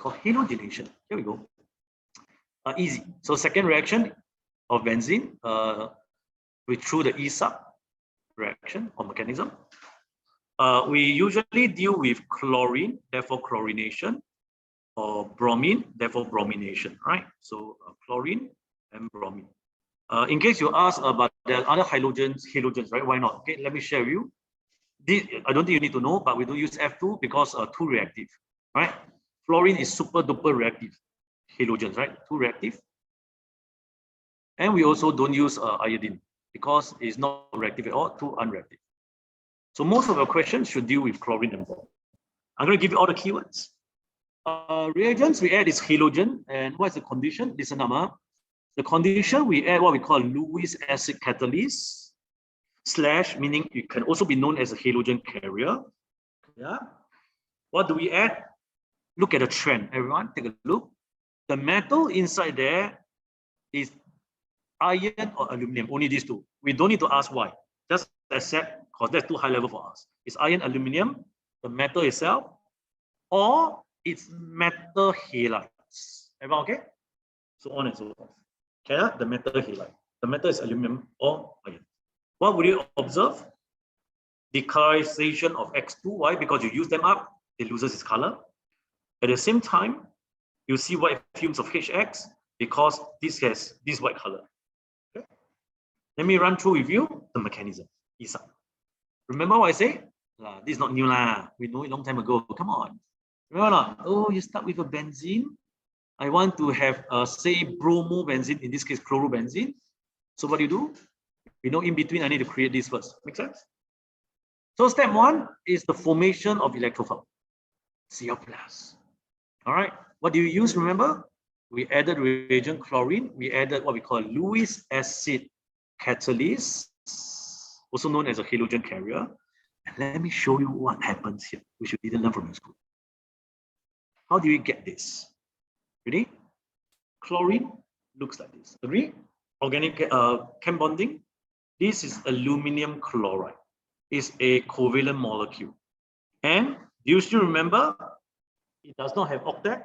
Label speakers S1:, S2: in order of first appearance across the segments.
S1: called halogenation. Here we go. Easy. So second reaction of benzene through the ESUB reaction or mechanism. We usually deal with chlorine, therefore chlorination, or bromine, therefore bromination, right? So chlorine and bromine. In case you ask about the other halogens, right? Why not? Okay, let me share with you. This, I don't think you need to know, but we don't use F2 because too reactive, right? Fluorine is super duper reactive halogens, right? Too reactive. And we also don't use iodine because it's not reactive at all, too unreactive. So most of your questions should deal with chlorine and bromine. I'm going to give you all the keywords. Reagents we add is halogen, and what's the condition? Listen up. The condition we add what we call Lewis acid catalyst / meaning it can also be known as a halogen carrier. Yeah. What do we add? Look at the trend. Everyone, take a look. The metal inside there is iron or aluminum. Only these two. We don't need to ask why. Just accept because that's too high level for us. It's iron, aluminum, the metal itself, or it's metal halides. Everyone okay? So on and so forth. Okay, the metal halide. The metal is aluminum or iron. What would you observe? Decolorization of X2. Why? Because you use them up, it loses its color. At the same time, you see white fumes of HX because this has this white color. Okay? Let me run through with you the mechanism. ESUB. Remember what I say? This is not new lah. We know it a long time ago. Come on. Remember not? Oh, you start with a benzene. I want to have, say, bromobenzene, in this case, chlorobenzene. So what do you do? You know, in between, I need to create this first. Make sense? So step one is the formation of electrophile. Cl+. All right. What do you use? Remember, we added reagent chlorine. We added what we call Lewis acid catalyst, also known as a halogen carrier. And let me show you what happens here, which you didn't learn from school. How do we get this? Ready? Chlorine looks like this. Agree? Organic chem bonding. This is aluminum chloride. It's a covalent molecule. And do you still remember? It does not have octet,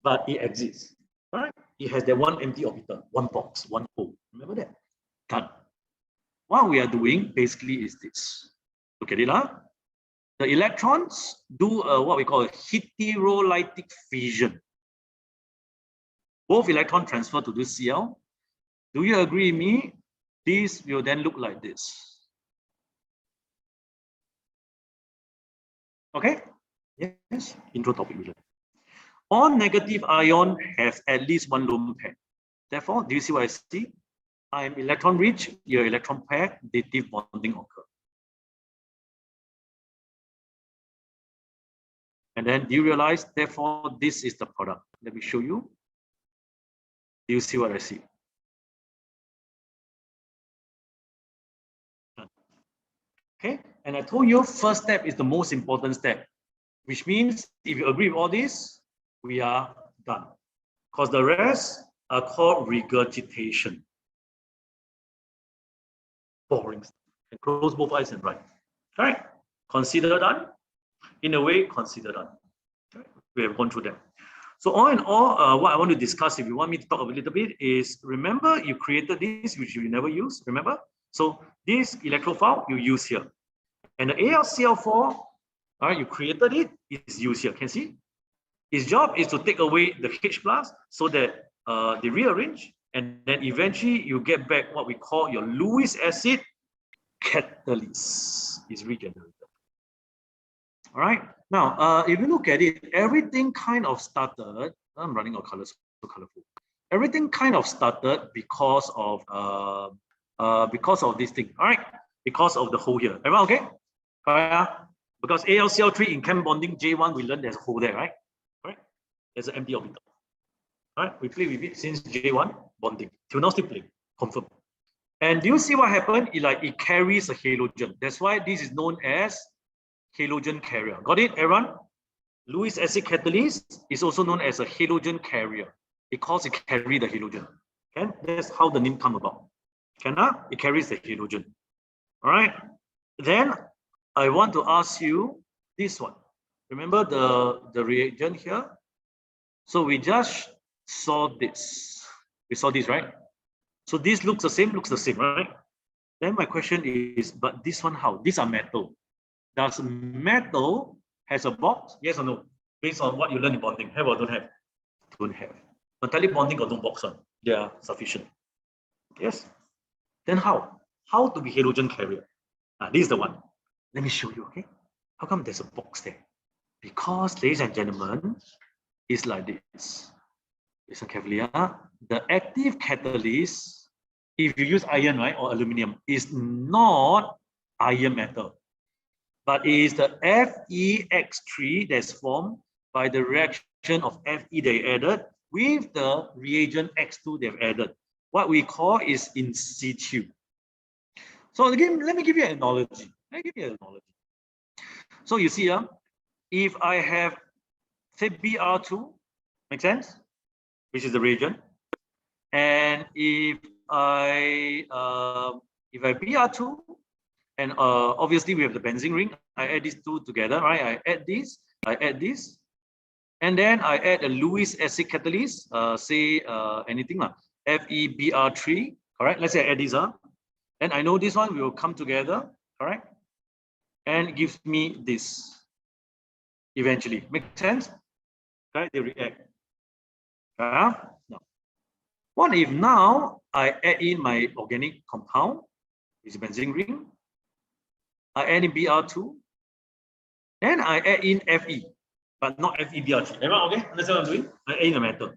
S1: but it exists. Right? It has that one empty orbital, one box, one hole. Remember that? Done. What we are doing basically is this. Look at it. The electrons do what we call a heterolytic fission. Both electrons transfer to this Cl. Do you agree with me? This will then look like this. Okay? Yes. Intro topic. All negative ion have at least one lone pair. Therefore, do you see what I see? I am electron rich, your electron pair, dative bonding occur. And then do you realize, therefore, this is the product? Let me show you. Do you see what I see? Okay, and I told you first step is the most important step, which means if you agree with all this, we are done. Because the rest are called regurgitation. Boring. And close both eyes and write. All right, consider done. In a way, consider done. Okay. We have gone through them. So all in all, what I want to discuss, if you want me to talk a little bit, is remember you created this, which you never use, remember? So this electrophile you use here. And the AlCl4, all right, you created it, is used here. Can you see? Its job is to take away the H+ so that they rearrange, and then eventually you get back what we call your Lewis acid catalyst is regenerated. All right. Now, if you look at it, everything kind of started. I'm running out of colors, so colorful. Everything kind of started because of this thing. All right. Because of the hole here. Everyone okay? Because AlCl3 in chem bonding J1 we learned there's a hole there, right? Right. There's an empty orbital. All right. We play with it since J1 bonding. Till now still playing. Confirm. And do you see what happened? It carries a halogen. That's why this is known as halogen carrier. Got it, everyone? Lewis acid catalyst is also known as a halogen carrier because it carries the halogen. Okay, that's how the name come about. It carries the halogen. All right. Then I want to ask you this one. Remember the reagent here? So we just saw this. We saw this, right? So this looks the same, right? Then my question is, but this one how? These are metal. Does metal has a box? Yes or no? Based on what you learn in bonding, have or don't have? Don't have. Metallic bonding got no box on. They are sufficient. Yes. Then how? How to be halogen carrier? This is the one. Let me show you, okay? How come there's a box there? Because, ladies and gentlemen, it's like this. Listen carefully. The active catalyst, if you use iron, right, or aluminum, is not iron metal, but it is the FeX3 that's formed by the reaction of Fe they added with the reagent X2 they've added. What we call is in situ. So again, let me give you an analogy. So you see, if I have, say, Br2, make sense? Which is the reagent. And if I Br2, and obviously we have the benzene ring, I add these two together, right? I add this, and then I add a Lewis acid catalyst, say anything like FeBr3, correct? Let's say I add these, and I know this one will come together, correct? And it gives me this eventually. Make sense? Right? They react. No. What if now I add in my organic compound, which is benzene ring, I add in Br2, and I add in Fe, but not FeBr3. Everyone okay? Understand what I'm doing? I add in the metal.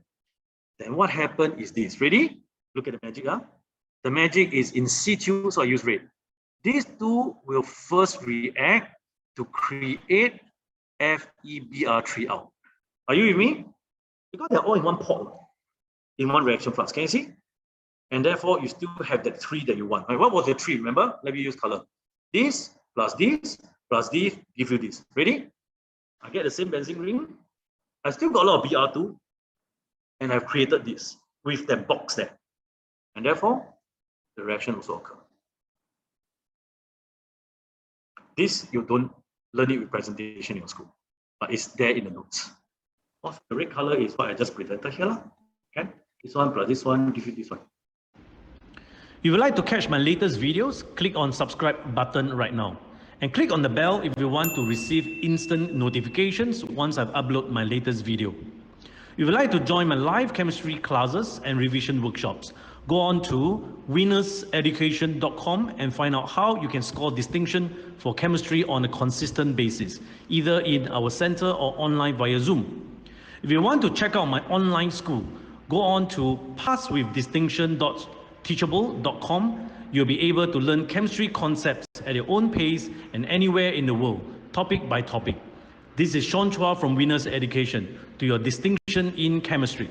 S1: Then what happened is this. Ready? Look at the magic. The magic is in situ, so I use red. These two will first react to create FeBr3 out. Are you with me? Because they're all in one pot, in one reaction flux. Can you see? And therefore, you still have that 3 that you want. Right? What was the 3? Remember? Let me use color. This plus this plus this give you this. Ready? I get the same benzene ring. I still got a lot of Br2, and I've created this with that box there. And therefore, the reaction also occurs. This you don't learn it with presentation in your school, but it's there in the notes. Also, the red color is what I just presented here. Okay, this one plus this one give you this one.
S2: If you would like to catch my latest videos, click on subscribe button right now. And click on the bell if you want to receive instant notifications once I've uploaded my latest video. If you would like to join my live chemistry classes and revision workshops, go on to winnerseducation.com and find out how you can score distinction for chemistry on a consistent basis, either in our center or online via Zoom. If you want to check out my online school, go on to passwithdistinction.teachable.com. You'll be able to learn chemistry concepts at your own pace and anywhere in the world, topic by topic. This is Sean Chua from Winners Education, to your distinction in chemistry.